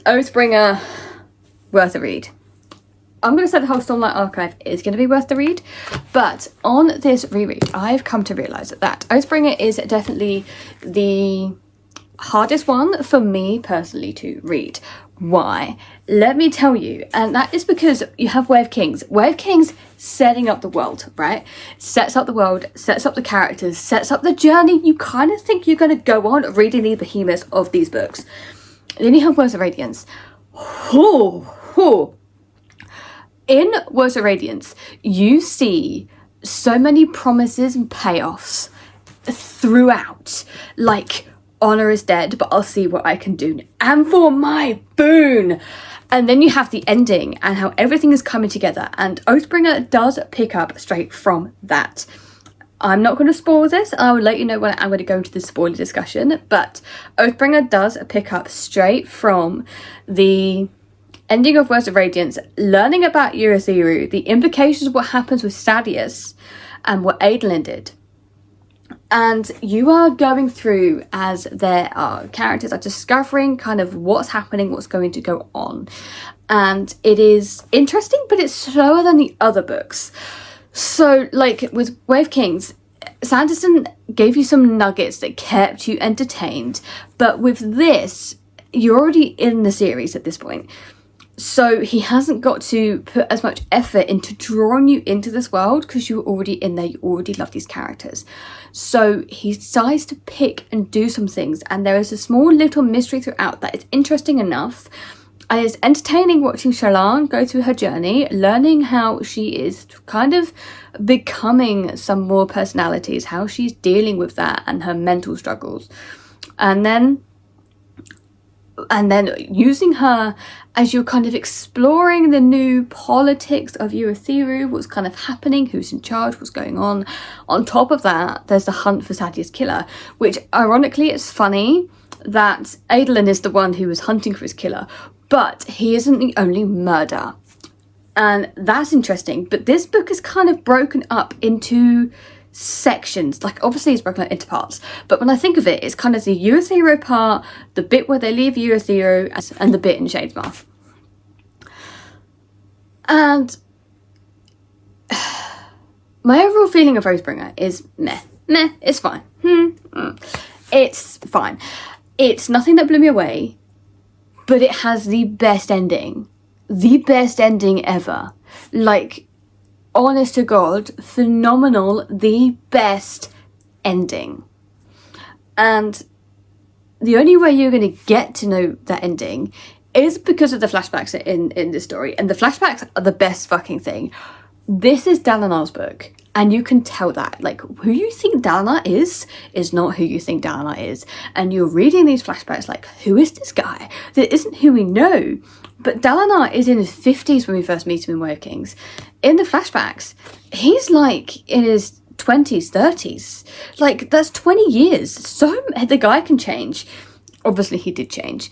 Oathbringer, worth a read. I'm going to say the whole Stormlight Archive is going to be worth the read, but on this reread, I've come to realise that Oathbringer is definitely the hardest one for me personally to read. Why? Let me tell you, and that is because you have Way of Kings. Way of Kings setting up the world, right? Sets up the world, sets up the characters, sets up the journey you kind of think you're going to go on reading the behemoths of these books. Then you have Words of Radiance. In Words of Radiance, you see so many promises and payoffs throughout, like, honor is dead, but I'll see what I can do. And for my boon! And then you have the ending and how everything is coming together. And Oathbringer does pick up straight from that. I'm not going to spoil this. I will let you know when I'm going to go into the spoiler discussion. But Oathbringer does pick up straight from the ending of Words of Radiance, learning about Urithiru, the implications of what happens with Sadeas and what Adolin did. And you are going through as there are characters are discovering kind of what's happening, what's going to go on. And it is interesting, but it's slower than the other books. So, like with Way of Kings, Sanderson gave you some nuggets that kept you entertained. But with this, you're already in the series at this point. So he hasn't got to put as much effort into drawing you into this world because you're already in there, you already love these characters. So he decides to pick and do some things, and there is a small little mystery throughout that is interesting enough. And it's entertaining watching Shallan go through her journey, learning how she is kind of becoming some more personalities, how she's dealing with that and her mental struggles. And then using her as you're kind of exploring the new politics of Urithiru, what's kind of happening, who's in charge, what's going on. On top of that, there's the hunt for Sadeas' killer, which ironically, it's funny that Adolin is the one who was hunting for his killer, but he isn't the only murder. And that's interesting. But this book is kind of broken up into sections. Like, obviously it's broken up into parts, but when I think of it, it's kind of the Urithiru part, the bit where they leave Urithiru, and the bit in Shadesmouth. And my overall feeling of Oathbringer is meh. It's fine. It's fine. It's nothing that blew me away, but it has the best ending ever. Like, honest to God, phenomenal, the best ending. And the only way you're going to get to know that ending is because of the flashbacks in this story. And the flashbacks are the best fucking thing. This is Dalinar's book, and you can tell that. Like, who you think Dalinar is not who you think Dalinar is. And you're reading these flashbacks like, who is this guy? That isn't who we know. But Dalinar is in his 50s when we first meet him in Way of Kings. In the flashbacks, he's like in his 20s, 30s. Like, that's 20 years. So the guy can change. Obviously, he did change.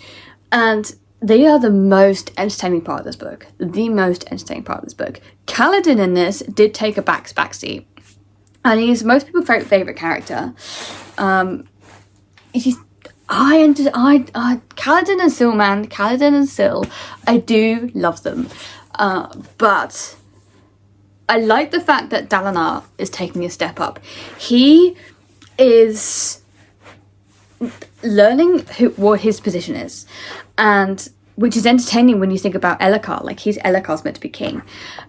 And they are the most entertaining part of this book. The most entertaining part of this book. Kaladin in this did take a backseat. And he's most people's favourite character. He's Kaladin and Syl, man. Kaladin and Syl. I do love them. But I like the fact that Dalinar is taking a step up. He is learning what his position is. And which is entertaining when you think about Elhokar. Like, Elhokar's meant to be king.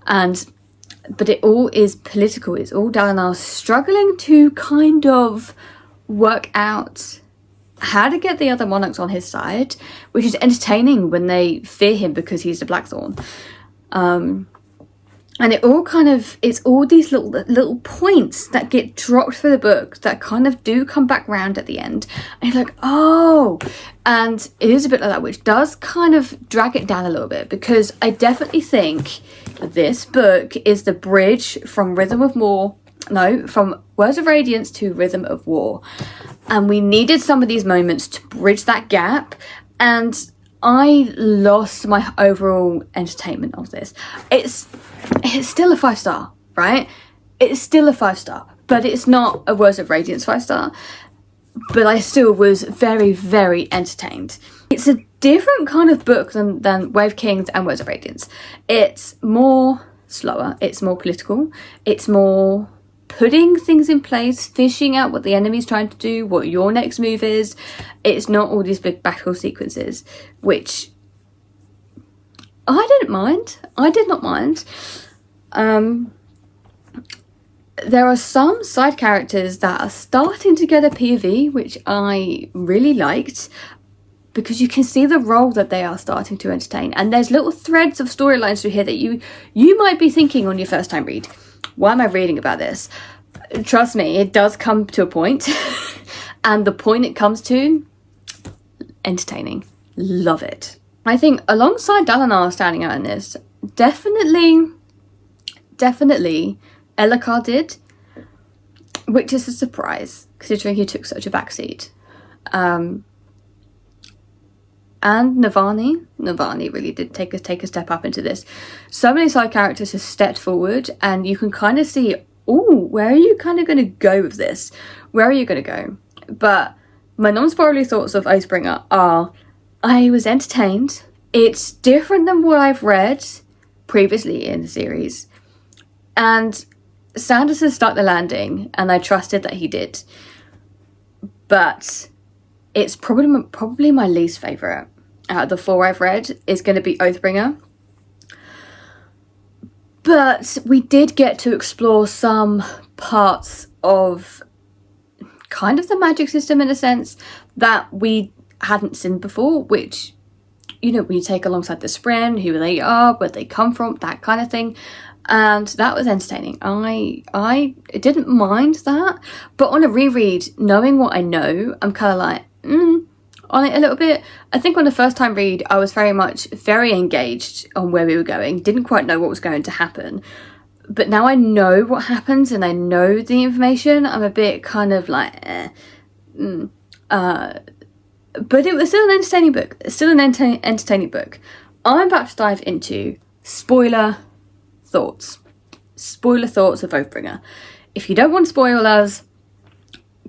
But it all is political. It's all Dalinar struggling to kind of work out how to get the other monarchs on his side, which is entertaining when they fear him because he's the Blackthorn. And it's all these little points that get dropped through the book that kind of do come back round at the end. And you're like, oh, and it is a bit like that, which does kind of drag it down a little bit, because I definitely think this book is the bridge from from Words of Radiance to Rhythm of War. And we needed some of these moments to bridge that gap. And I lost my overall entertainment of this. It's still a 5-star, right? It's still a 5-star, but it's not a Words of Radiance 5-star. But I still was very, very entertained. It's a different kind of book than Way of Kings and Words of Radiance. It's more slower, it's more political, it's more putting things in place, fishing out what the enemy's trying to do, what your next move is. It's not all these big battle sequences, which I didn't mind. I did not mind. There are some side characters that are starting to get a POV, which I really liked, because you can see the role that they are starting to entertain. And there's little threads of storylines through here that you might be thinking on your first time read, why am I reading about this? Trust me, it does come to a point. And the point it comes to, entertaining. Love it. I think alongside Dalinar standing out in this, definitely Elhokar did, which is a surprise considering he took such a backseat. And Navani really did take a step up into this. So many side characters have stepped forward, and you can kind of see, oh, where are you kind of going to go with this? Where are you going to go? But my non-spoilery thoughts of Oathbringer are, I was entertained. It's different than what I've read previously in the series. And Sanderson stuck the landing, and I trusted that he did. But it's probably my least favourite out of the 4 I've read is going to be Oathbringer. But we did get to explore some parts of kind of the magic system in a sense that we hadn't seen before, which, you know, we take alongside the Spren, who they are, where they come from, that kind of thing. And that was entertaining. I didn't mind that, but on a reread, knowing what I know, I'm kind of like, on it a little bit. I think on the first time read, I was very engaged on where we were going, didn't quite know what was going to happen. But now I know what happens and I know the information, I'm a bit kind of like, but it was still an entertaining book. Entertaining book. I'm about to dive into spoiler thoughts of Oathbringer. If you don't want spoilers,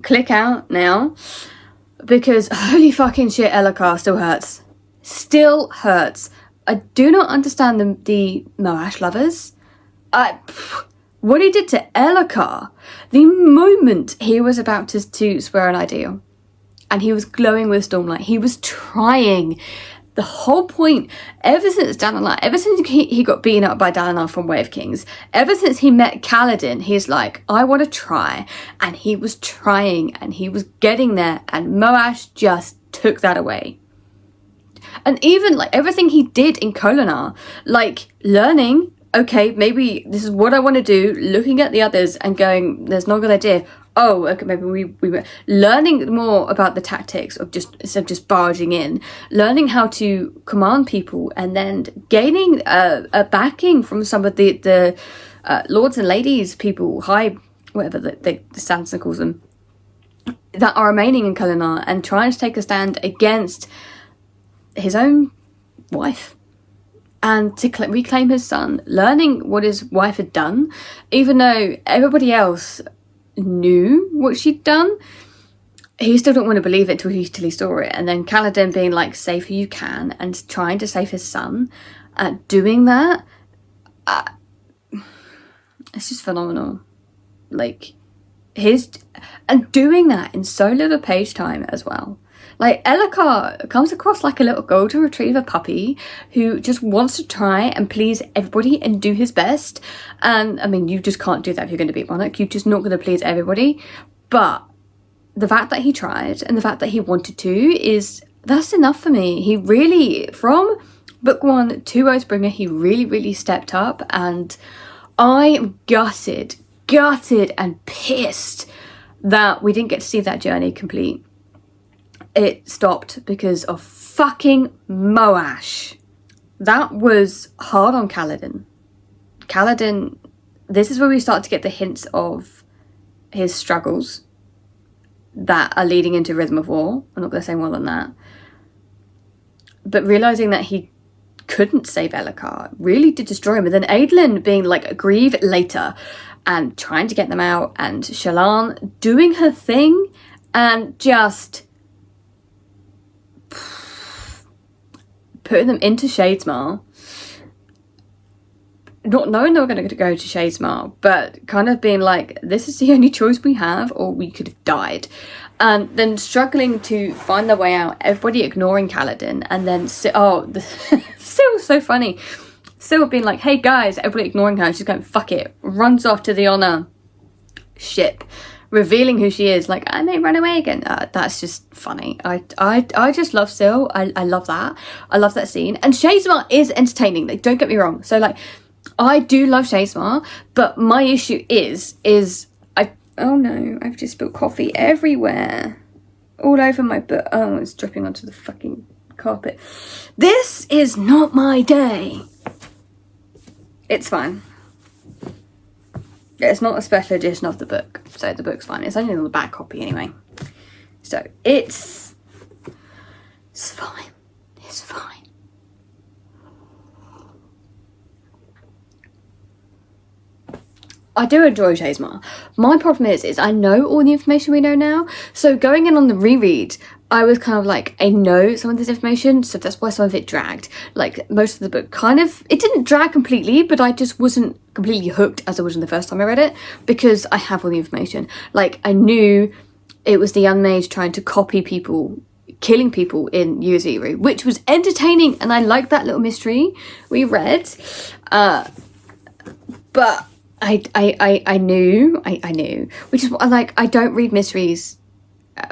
click out now, because holy fucking shit, Elhokar still hurts. I do not understand the Moash lovers. What he did to Elhokar, the moment he was about to swear an ideal and he was glowing with Stormlight, he was trying. The whole point, ever since he got beaten up by Dalinar from Way of Kings, ever since he met Kaladin, he's like, I want to try. And he was trying and he was getting there, and Moash just took that away. And even like everything he did in Kholinar, like learning, okay, maybe this is what I want to do, looking at the others and going, there's not a good idea. Oh, okay, maybe we were learning more about the tactics of just barging in, learning how to command people, and then gaining a backing from some of the lords and ladies, people, high, whatever the Sanderson calls them, that are remaining in Kholinar, and trying to take a stand against his own wife. And to reclaim his son, learning what his wife had done, even though everybody else knew what she'd done, he still didn't want to believe it till he saw it. And then Kaladin being like, save who you can, and trying to save his son, doing that, it's just phenomenal. Like, and doing that in so little page time as well. Like, Elhokar comes across like a little golden retriever puppy who just wants to try and please everybody and do his best. And, I mean, you just can't do that if you're going to be monarch. You're just not going to please everybody. But the fact that he tried and the fact that he wanted to that's enough for me. He really, from book 1 to Oathbringer, he really, really stepped up. And I am gutted and pissed that we didn't get to see that journey complete. It stopped because of fucking Moash. That was hard on Kaladin. Kaladin, this is where we start to get the hints of his struggles that are leading into Rhythm of War. I'm not going to say more than that. But realising that he couldn't save Elhokar really did destroy him. And then Adolin being like, grieve later, and trying to get them out, and Shallan doing her thing, and just putting them into Shadesmar, not knowing they were going to go to Shadesmar, but kind of being like, this is the only choice we have, or we could have died. And then struggling to find their way out, everybody ignoring Kaladin, and then still so funny. Still being like, hey guys, everybody ignoring her, she's going, fuck it, runs off to the Honor ship, revealing who she is, like, I may run away again. That's just funny. I just love Syl. I love that. I love that scene. And Shadesmar is entertaining, like, don't get me wrong. So, like, I do love Shadesmar, but my issue is oh no, I've just spilled coffee everywhere. All over my book. Oh, it's dripping onto the fucking carpet. This is not my day. It's fine. It's not a special edition of the book, so the book's fine. It's only on the back copy anyway. So it's fine. It's fine. I do enjoy Shadesmar. My problem is I know all the information we know now. So going in on the reread, I was kind of like, I know some of this information, so that's why some of it dragged. Like, most of the book kind of, it didn't drag completely, but I just wasn't completely hooked as I was in the first time I read it, because I have all the information. Like, I knew it was the Unmade trying to copy people, killing people in Yuzuiru, which was entertaining, and I liked that little mystery we read. But I knew, which is what I like. I don't read mysteries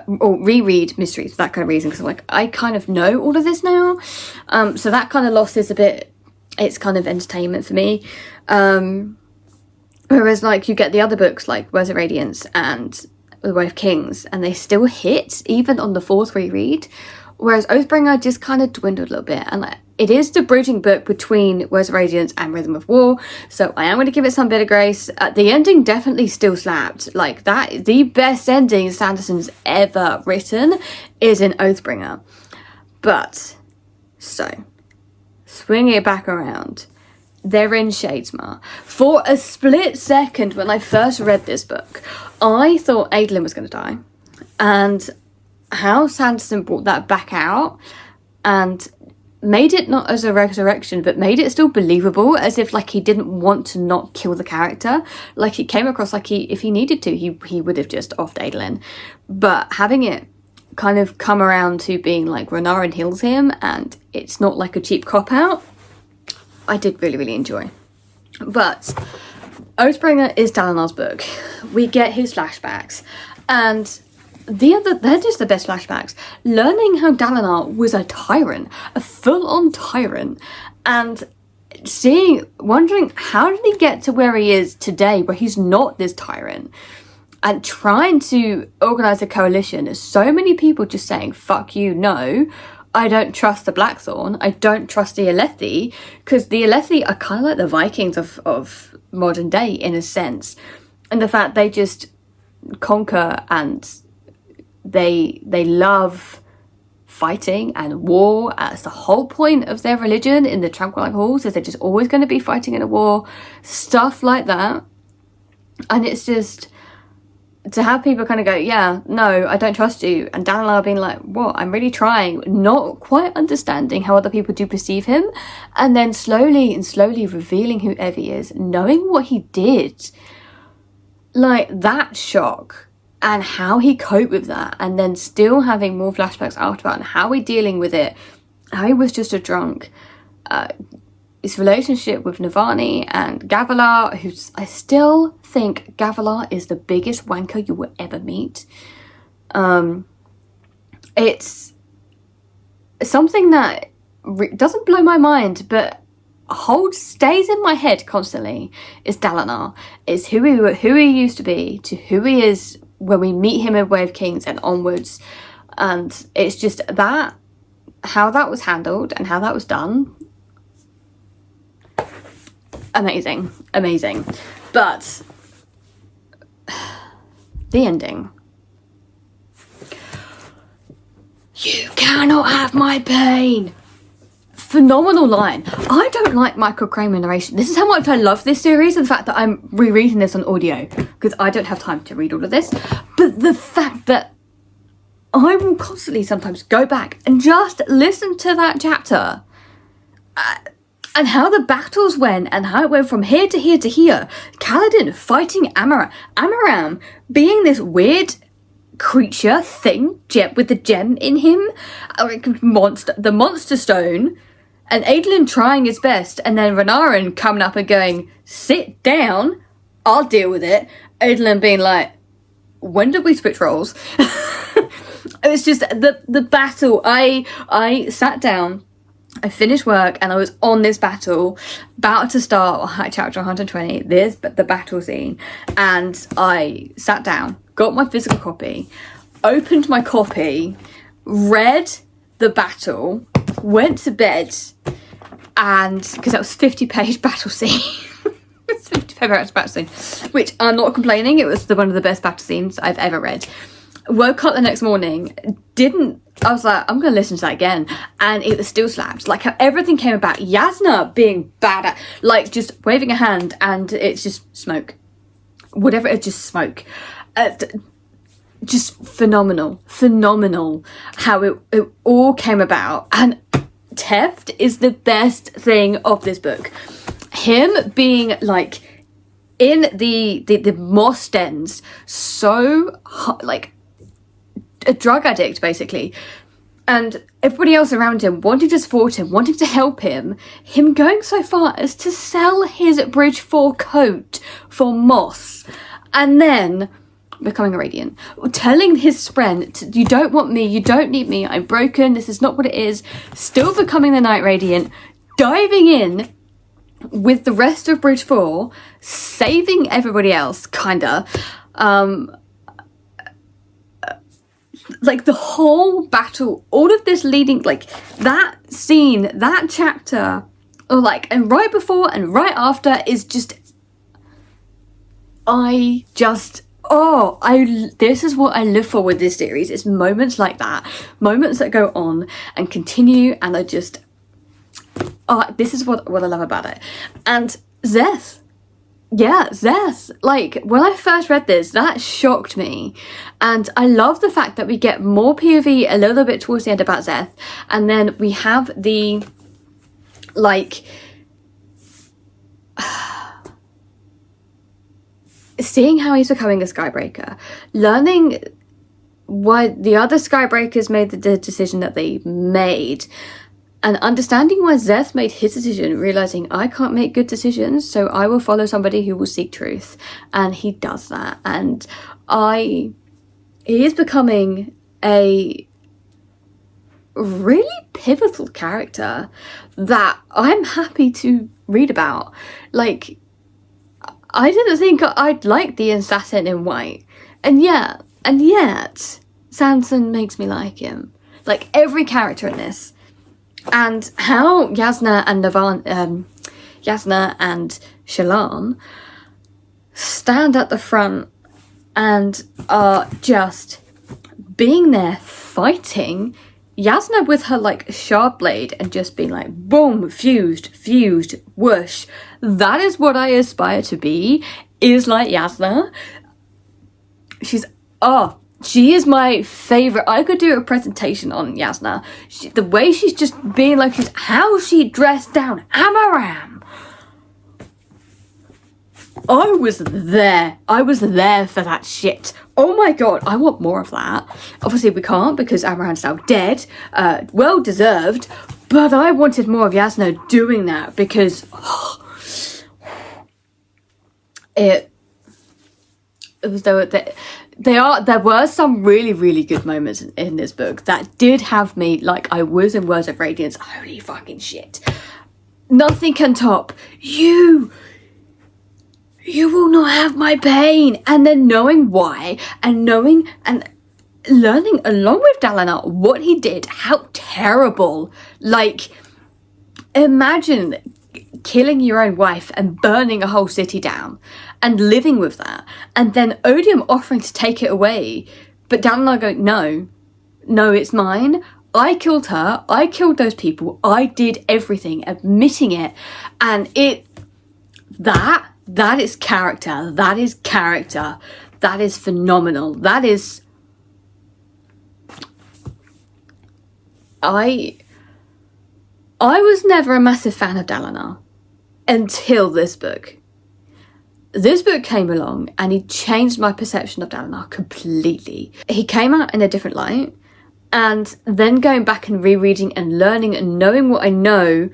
or reread mysteries for that kind of reason, because I'm like, I kind of know all of this now. So that kind of loss is a bit, it's kind of entertainment for me. Whereas like you get the other books like Words of Radiance and The Way of Kings, and they still hit even on the fourth reread. Whereas Oathbringer just kind of dwindled a little bit, and like, it is the bridging book between Words of Radiance and Rhythm of War, so I am going to give it some bit of grace. The ending definitely still slapped. Like, that, the best ending Sanderson's ever written is in Oathbringer. But, so, swinging it back around, they're in Shadesmar. For a split second, when I first read this book, I thought Adolin was going to die, and how Sanderson brought that back out and made it not as a resurrection, but made it still believable, as if like he didn't want to not kill the character. Like, it came across like if he needed to, he would have just offed Adolin. But having it kind of come around to being like Renarin heals him, and it's not like a cheap cop-out, I did really, really enjoy. But Oathbringer is Dalinar's book. We get his flashbacks, and they're just the best flashbacks. Learning how Dalinar was a tyrant, a full-on tyrant, and wondering how did he get to where he is today, where he's not this tyrant, and trying to organise a coalition. There's so many people just saying, fuck you, no, I don't trust the Blackthorn, I don't trust the Alethi, because the Alethi are kind of like the Vikings of modern day, in a sense. And the fact they just conquer, and they love fighting and war. That's the whole point of their religion in the Tranquilite Halls, is they're just always going to be fighting in a war, stuff like that. And it's just to have people kind of go, yeah, no, I don't trust you, and Dalinar being like, what, I'm really trying, not quite understanding how other people do perceive him, and then slowly revealing who Evie is, knowing what he did, like that shock. And how he coped with that, and then still having more flashbacks after that, and how he dealing with it, how he was just a drunk, his relationship with Navani and Gavilar, I still think Gavilar is the biggest wanker you will ever meet. It's something that doesn't blow my mind, but stays in my head constantly, is Dalinar. Is who he used to be to who he is when we meet him in Way of Kings and onwards. And it's just that, how that was handled and how that was done, amazing. But the ending, you cannot have my pain. Phenomenal line. I don't like Michael Kramer narration. This is how much I love this series, and the fact that I'm rereading this on audio, because I don't have time to read all of this. But the fact that I will constantly sometimes go back and just listen to that chapter and how the battles went, and how it went from here to here to here. Kaladin fighting Amaram. Amaram being this weird creature thing with the gem in him, like the monster stone, and Adolin trying his best, and then Renarin coming up and going, sit down, I'll deal with it. Adolin being like, when did we switch roles? It was just the battle. I sat down, I finished work, and I was on this battle, about to start chapter 120, the battle scene, and I sat down, got my physical copy, opened my copy, read the battle, went to bed, and because that was 50-page battle scene. It's 50-page battle scene, which I'm not complaining, it was one of the best battle scenes I've ever read. Woke up the next morning, I was like, I'm gonna listen to that again, and it was still slapped. Like how everything came about, Jasnah being bad at, like, just waving a hand and it's just smoke, whatever, it's just smoke. Just phenomenal how it all came about. And Teft is the best thing of this book. Him being like in the moss dens, so like a drug addict basically, and everybody else around him wanting to support him, wanting to help him going so far as to sell his Bridge 4 coat for moss, and then becoming a Radiant, telling his friend, you don't want me, you don't need me, I'm broken, this is not what it is, still becoming the Night Radiant, diving in with the rest of Bridge 4, saving everybody else, kinda. Like the whole battle, all of this leading, like that scene, that chapter, or like, and right before and right after is just, this is what I live for with this series. It's moments like that, moments that go on and continue, and I just, this is what I love about it. And Szeth, like when I first read this, that shocked me, and I love the fact that we get more POV a little bit towards the end about Szeth, and then we have the, like, seeing how he's becoming a Skybreaker, learning why the other Skybreakers made the decision that they made, and understanding why Szeth made his decision, realising I can't make good decisions, so I will follow somebody who will seek truth. And he does that. And he is becoming a really pivotal character that I'm happy to read about. Like, I didn't think I'd like the assassin in white. And yet, Sanson makes me like him. Like, every character in this. And how Jasnah and Shallan stand at the front and are just being there fighting. Jasnah with her like sharp blade and just being like boom, fused, whoosh. That is what I aspire to be, is like Jasnah. She is my favourite. I could do a presentation on Jasnah. The way she's just being like, how she dressed down Amaram. I was there for that shit. Oh my god, I want more of that. Obviously we can't because Amaran's now dead. Well deserved. But I wanted more of Jasnah doing that because it was there were some really good moments in this book that did have me like I was in Words of Radiance. Holy fucking shit. Nothing can top you will not have my pain. And then knowing why, and knowing and learning along with Dalinar what he did, how terrible. Like, imagine killing your own wife and burning a whole city down and living with that, and then Odium offering to take it away, but Dalinar going, no, it's mine. I killed her, I killed those people, I did everything, admitting it. And that is character, that is phenomenal. That is, I was never a massive fan of Dalinar until this book. This book came along and he changed my perception of Dalinar completely. He came out in a different light, and then going back and rereading and learning and knowing what I know.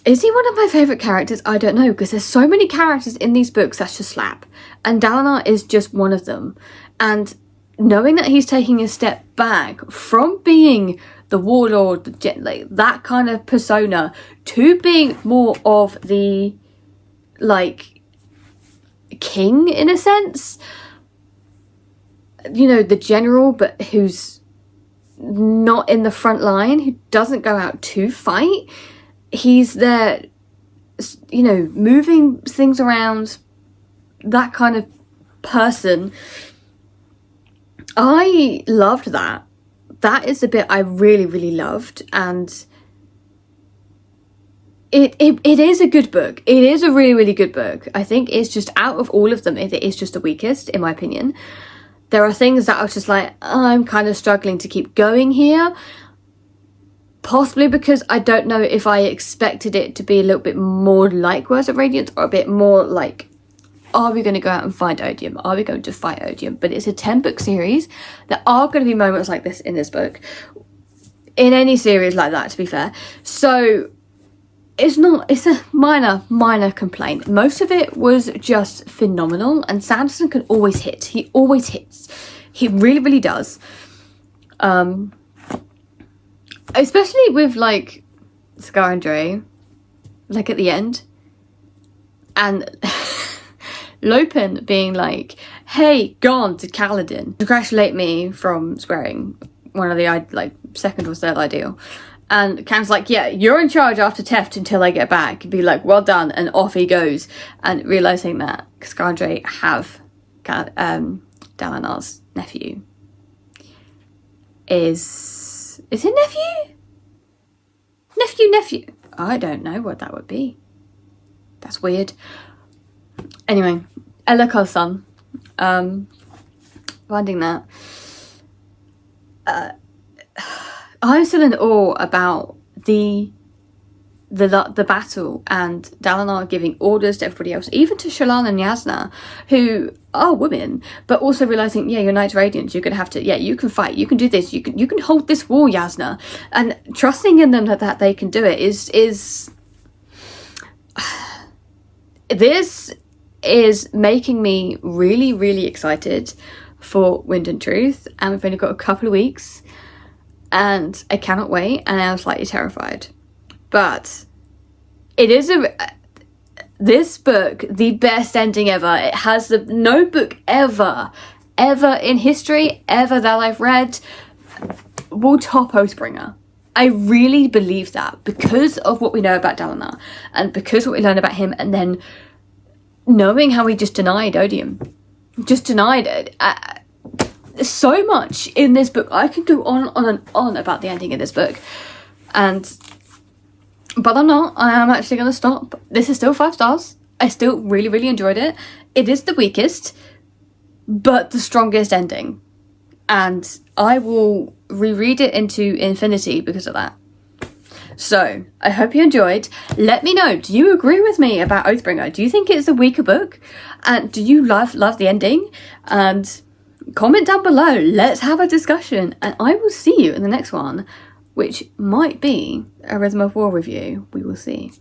Is he one of my favourite characters? I don't know, because there's so many characters in these books that just slap, and Dalinar is just one of them. And knowing that he's taking a step back from being the warlord, like that kind of persona, to being more of the, like, king in a sense, you know, the general, but who's not in the front line, who doesn't go out to fight. He's there, you know, moving things around, that kind of person. I loved that. That is the bit I really, really loved, and it is a good book. It is a really, really good book. I think it's just, out of all of them, it is just the weakest, in my opinion. There are things that I was just like, I'm kind of struggling to keep going here. Possibly because I don't know if I expected it to be a little bit more like Words of Radiance, or a bit more like, are we going to go out and find Odium? Are we going to fight Odium? But it's a 10-book series. There are going to be moments like this in this book. In any series like that, to be fair. So it's a minor complaint. Most of it was just phenomenal, and Sanderson can always hit. He always hits. He really, really does. Especially with, like, Scar and Dre, like, at the end. And Lopin being like, hey, gone to Kaladin. Congratulate me from swearing. One of the, like, second or third ideal. And Cam's like, yeah, you're in charge after Teft until I get back. And be like, well done. And off he goes. And realising that Scar and Dre have Dalinar's nephew. Is it nephew? Nephew. I don't know what that would be. That's weird. Anyway, Elhakar's son. Finding that. I'm still in awe about the battle, and Dalinar giving orders to everybody else, even to Shallan and Yasna, who are women, but also realizing, yeah, you're Knights Radiant, you're gonna have to, yeah, you can fight, you can do this, you can hold this wall, Yasna, and trusting in them that they can do it is this is making me really, really excited for Wind and Truth, and we've only got a couple of weeks, and I cannot wait, and I'm slightly terrified. But it is this book, the best ending ever. It has no book ever in history, ever that I've read, will top Oathbringer. I really believe that, because of what we know about Dalinar, and because of what we learn about him, and then knowing how he just denied Odium. Just denied it. There's so much in this book. I could go on and on about the ending of this book. But I'm not. I am actually going to stop. This is still 5 stars. I still really, really enjoyed it. It is the weakest, but the strongest ending. And I will reread it into infinity because of that. So, I hope you enjoyed. Let me know, do you agree with me about Oathbringer? Do you think it's a weaker book? And do you love the ending? And comment down below. Let's have a discussion. And I will see you in the next one, which might be a Rhythm of War review. We will see.